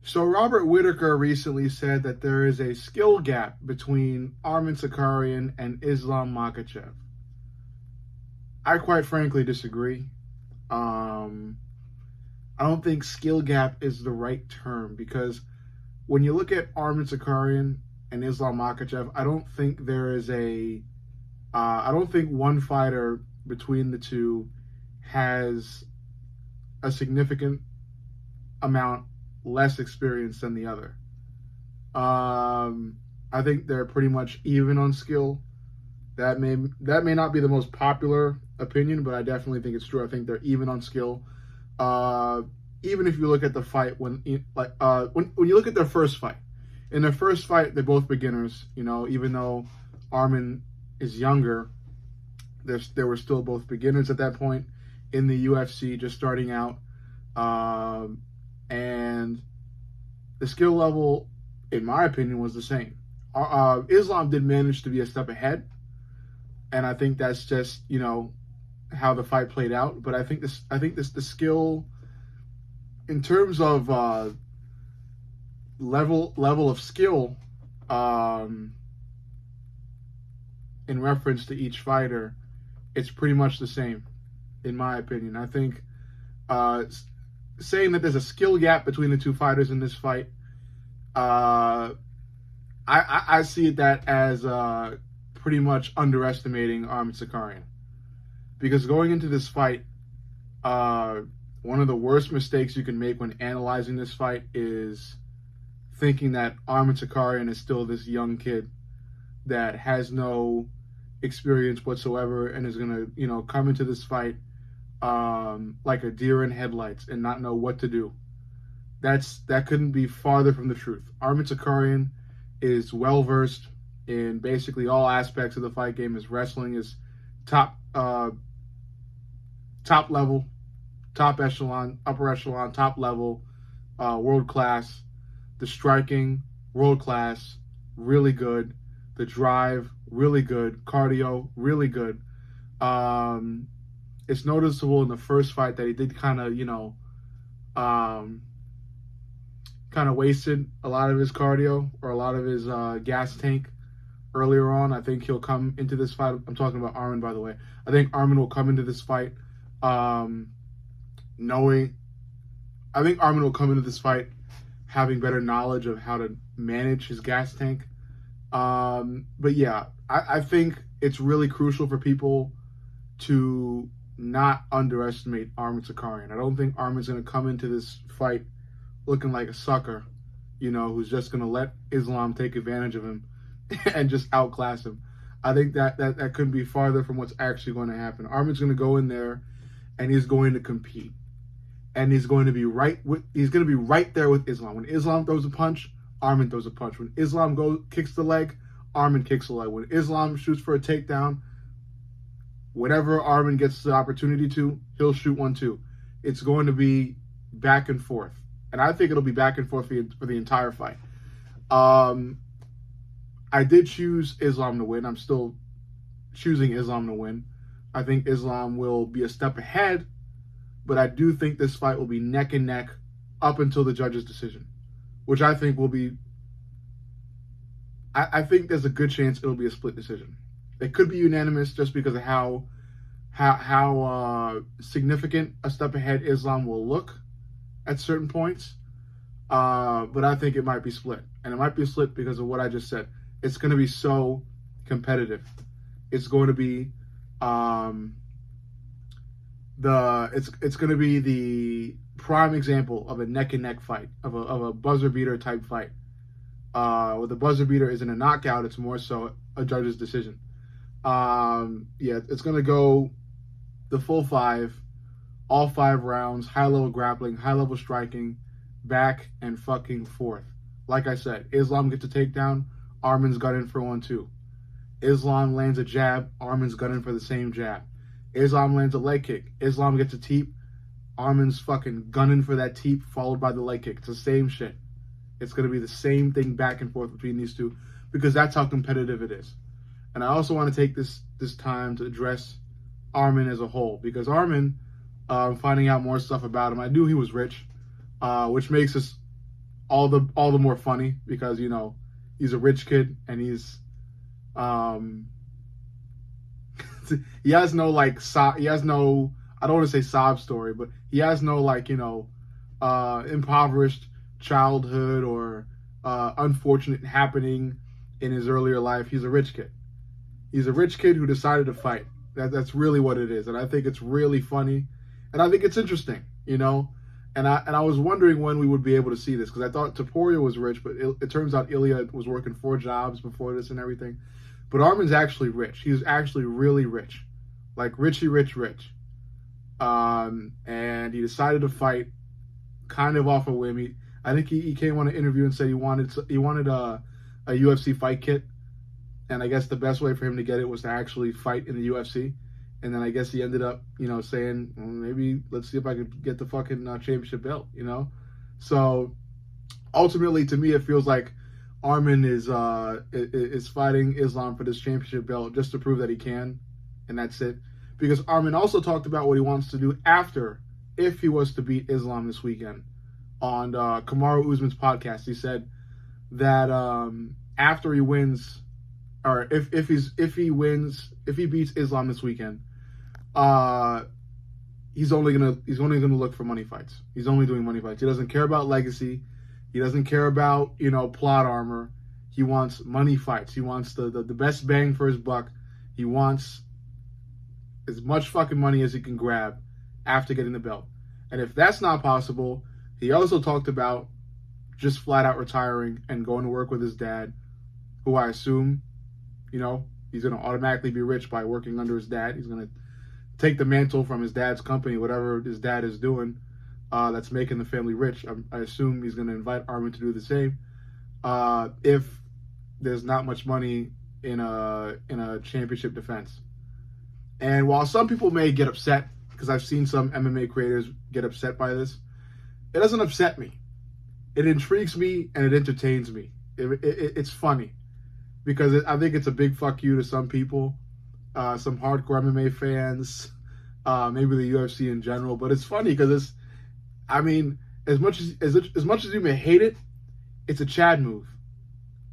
So Robert Whitaker recently said that there is a skill gap between Arman Tsarukyan and Islam Makhachev. I quite frankly disagree. Um, I don't think skill gap is the right term because when you look at Arman Tsarukyan and Islam Makhachev, I don't think there is I don't think one fighter between the two has a significant amount less experience than the other. I think they're pretty much even on skill. That may not be the most popular opinion, but I definitely think it's true. I think they're even on skill. Uh, Even if you look at the fight when you look at their first fight, in their first fight they're both beginners. You know, even though Arman is younger, they were still both beginners at that point in the UFC, just starting out. And the skill level, in my opinion, was the same. Islam did manage to be a step ahead, and I think that's just how the fight played out. But I think the skill in terms of level of skill in reference to each fighter, it's pretty much the same, in my opinion. I think saying that there's a skill gap between the two fighters in this fight, I see that as pretty much underestimating Arman Tsarukyan. Because going into this fight, one of the worst mistakes you can make when analyzing this fight is thinking that Arman Tsarukyan is still this young kid that has no experience whatsoever and is gonna, come into this fight like a deer in headlights and not know what to do. That couldn't be farther from the truth. Arman Tsarukyan is well versed in basically all aspects of the fight game. His wrestling is top level, top echelon, upper echelon, top level, world class. The striking, world class, really good. The drive, really good. Cardio, really good. It's noticeable in the first fight that he did kind of wasted a lot of his cardio or a lot of his gas tank earlier on. I think he'll come into this fight. I'm talking about Arman, by the way. I think Arman will come into this fight having better knowledge of how to manage his gas tank. But yeah, I think it's really crucial for people to not underestimate Arman Tsarukyan. I don't think Arman's going to come into this fight looking like a sucker, who's just going to let Islam take advantage of him and just outclass him. I think that couldn't be farther from what's actually going to happen. Arman's going to go in there and he's going to compete. And he's going to be right there with Islam. When Islam throws a punch, Arman throws a punch. When Islam kicks the leg, Arman kicks the leg. When Islam shoots for a takedown, whenever Arman gets the opportunity to, he'll shoot one too. It's going to be back and forth. And I think it'll be back and forth for the entire fight. I did choose Islam to win. I'm still choosing Islam to win. I think Islam will be a step ahead, but I do think this fight will be neck and neck up until the judge's decision, which I think will be, I think there's a good chance it'll be a split decision. It could be unanimous just because of how significant a step ahead Islam will look at certain points. But I think it might be split. And it might be split because of what I just said. It's going to be so competitive. It's going to be it's going to be the prime example of a neck and neck fight, of a buzzer beater type fight. Where the buzzer beater isn't a knockout, it's more so a judge's decision. It's going to go the full 5, all 5 rounds, high level grappling, high level striking, back and fucking forth. Like I said, Islam gets a takedown, Arman's gunning for 1-2. Islam lands a jab, Arman's gunning for the same jab. Islam lands a leg kick, Islam gets a teep, Arman's fucking gunning for that teep followed by the leg kick. It's the same shit. It's going to be the same thing back and forth between these two because that's how competitive it is. And I also want to take this time to address Arman as a whole because Arman, finding out more stuff about him, I knew he was rich, which makes this all the more funny because he's a rich kid and um he has no he has no, I don't want to say sob story, but he has no impoverished childhood or unfortunate happening in his earlier life. He's a rich kid. He's a rich kid who decided to fight. That's really what it is, and I think it's really funny, and I think it's interesting, And I was wondering when we would be able to see this because I thought Topuria was rich, but it turns out Ilya was working 4 jobs before this and everything. But Arman's actually rich. He's actually really rich, like richy rich. And he decided to fight, kind of off a whim. I think he came on an interview and said he wanted a UFC fight kit, and I guess the best way for him to get it was to actually fight in the UFC. And then I guess he ended up, saying, well, maybe let's see if I could get the fucking championship belt, So ultimately, to me, it feels like Arman is fighting Islam for this championship belt just to prove that he can, and that's it. Because Arman also talked about what he wants to do after, if he was to beat Islam this weekend, on Kamaru Usman's podcast. He said that after he wins, or if he beats Islam this weekend, he's only gonna look for money fights. He's only doing money fights. He doesn't care about legacy. He doesn't care about plot armor. He wants money fights. He wants the best bang for his buck. He wants as much fucking money as he can grab after getting the belt. And if that's not possible, he also talked about just flat out retiring and going to work with his dad, who I assume, he's going to automatically be rich by working under his dad. He's going to take the mantle from his dad's company, whatever his dad is doing, that's making the family rich. I assume he's going to invite Arman to do the same. If there's not much money in a championship defense. And while some people may get upset, because I've seen some MMA creators get upset by this, it doesn't upset me. It intrigues me and it entertains me. It's funny. Because I think it's a big fuck you to some people, some hardcore MMA fans, maybe the UFC in general. But it's funny because as much as you may hate it, it's a Chad move.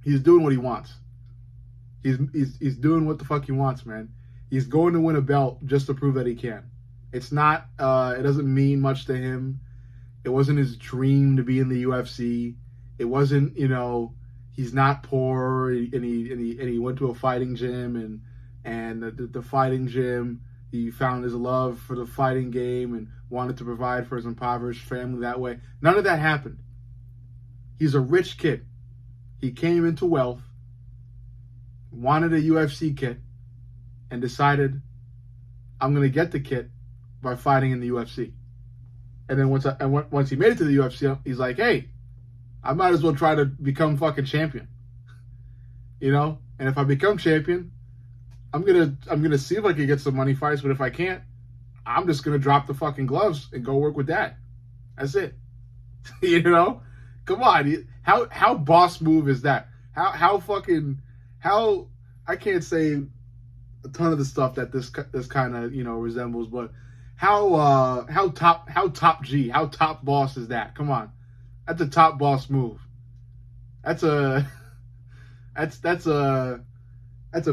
He's doing what he wants. He's doing what the fuck he wants, man. He's going to win a belt just to prove that he can. It's not. It doesn't mean much to him. It wasn't his dream to be in the UFC. It wasn't. He's not poor, and he went to a fighting gym, and the fighting gym, he found his love for the fighting game and wanted to provide for his impoverished family that way. None of that happened. He's a rich kid. He came into wealth, wanted a UFC kit, and decided, I'm going to get the kit by fighting in the UFC. And then once he made it to the UFC, he's like, hey, I might as well try to become fucking champion. And if I become champion, I'm gonna see if I can get some money fights, but if I can't, I'm just gonna drop the fucking gloves and go work with dad. That's it. Come on. How boss move is that? How I can't say a ton of the stuff that this kind of resembles, but how top boss is that? Come on. That's a top boss move. That's a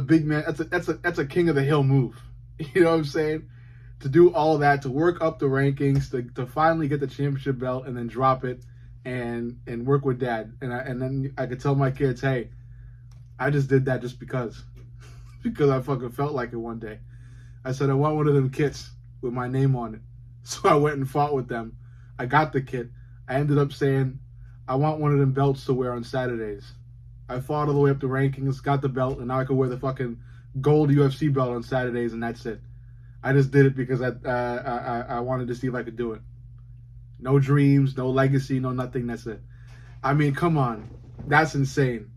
big man. That's a king of the hill move. You know what I'm saying? To do all that, to work up the rankings, to finally get the championship belt and then drop it and work with dad. And then I could tell my kids, hey, I just did that just because I fucking felt like it one day. I said I want one of them kits with my name on it. So I went and fought with them. I got the kit. I ended up saying, I want one of them belts to wear on Saturdays. I fought all the way up the rankings, got the belt, and now I can wear the fucking gold UFC belt on Saturdays, and that's it. I just did it because I wanted to see if I could do it. No dreams, no legacy, no nothing, that's it. Come on. That's insane.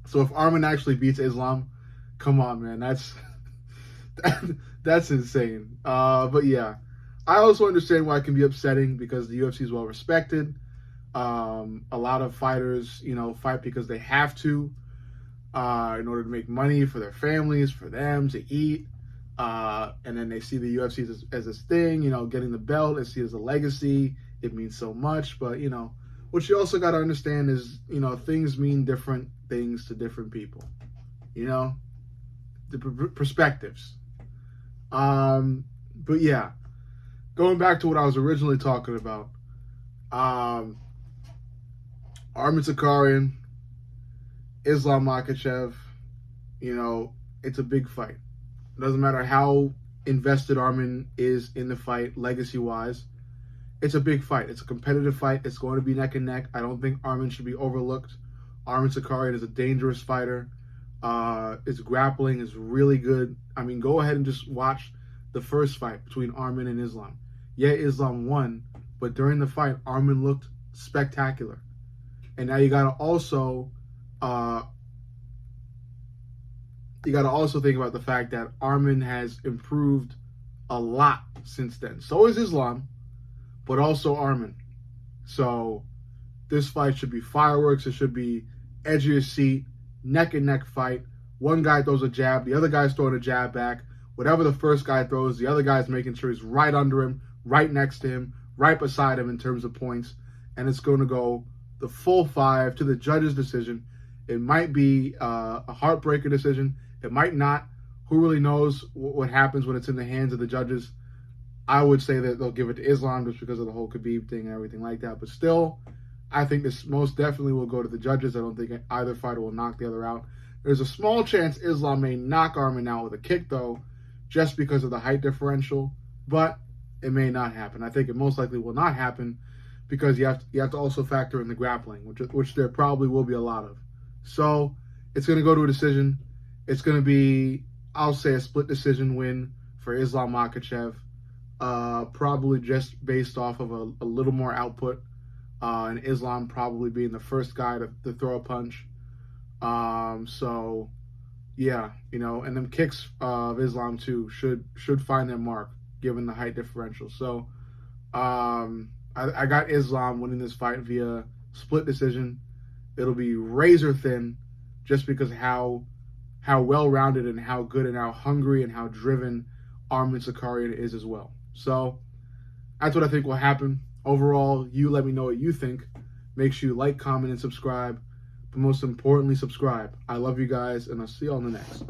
So if Arman actually beats Islam, come on, man. That's insane. But yeah. I also understand why it can be upsetting because the UFC is well respected. A lot of fighters, fight because they have to in order to make money for their families, for them to eat. And then they see the UFC as this thing, getting the belt, they see it as a legacy. It means so much. But, what you also got to understand is, things mean different things to different people. The perspectives. But yeah, going back to what I was originally talking about, Arman Tsarukyan, Islam Makhachev, it's a big fight. It doesn't matter how invested Arman is in the fight, legacy-wise. It's a big fight. It's a competitive fight. It's going to be neck and neck. I don't think Arman should be overlooked. Arman Tsarukyan is a dangerous fighter. His grappling is really good. I mean, go ahead and just watch the first fight between Arman and Islam. Yeah, Islam won, but during the fight, Arman looked spectacular. And now you gotta also think about the fact that Arman has improved a lot since then. So is Islam, but also Arman. So this fight should be fireworks. It should be edge of your seat, neck and neck fight. One guy throws a jab, the other guy's throwing a jab back. Whatever the first guy throws, the other guy's making sure he's right under him, right next to him, right beside him in terms of points. And it's going to go the full 5 to the judge's decision. It might be a heartbreaker decision. It might not. Who really knows what happens when it's in the hands of the judges? I would say that they'll give it to Islam just because of the whole Khabib thing and everything like that. But still, I think this most definitely will go to the judges. I don't think either fighter will knock the other out. There's a small chance Islam may knock Arman out with a kick, though, just because of the height differential. But it may not happen. I think it most likely will not happen because you have to also factor in the grappling, which there probably will be a lot of. So it's going to go to a decision. It's going to be, I'll say, a split decision win for Islam Makhachev, probably just based off of a little more output, and Islam probably being the first guy to throw a punch. So yeah, and them kicks of Islam too should find their mark given the height differential. So I got Islam winning this fight via split decision. It'll be razor thin just because how well-rounded and how good and how hungry and how driven Arman Tsarukyan is as well. So that's what I think will happen. Overall, you let me know what you think. Make sure you like, comment, and subscribe. But most importantly, subscribe. I love you guys, and I'll see you on the next.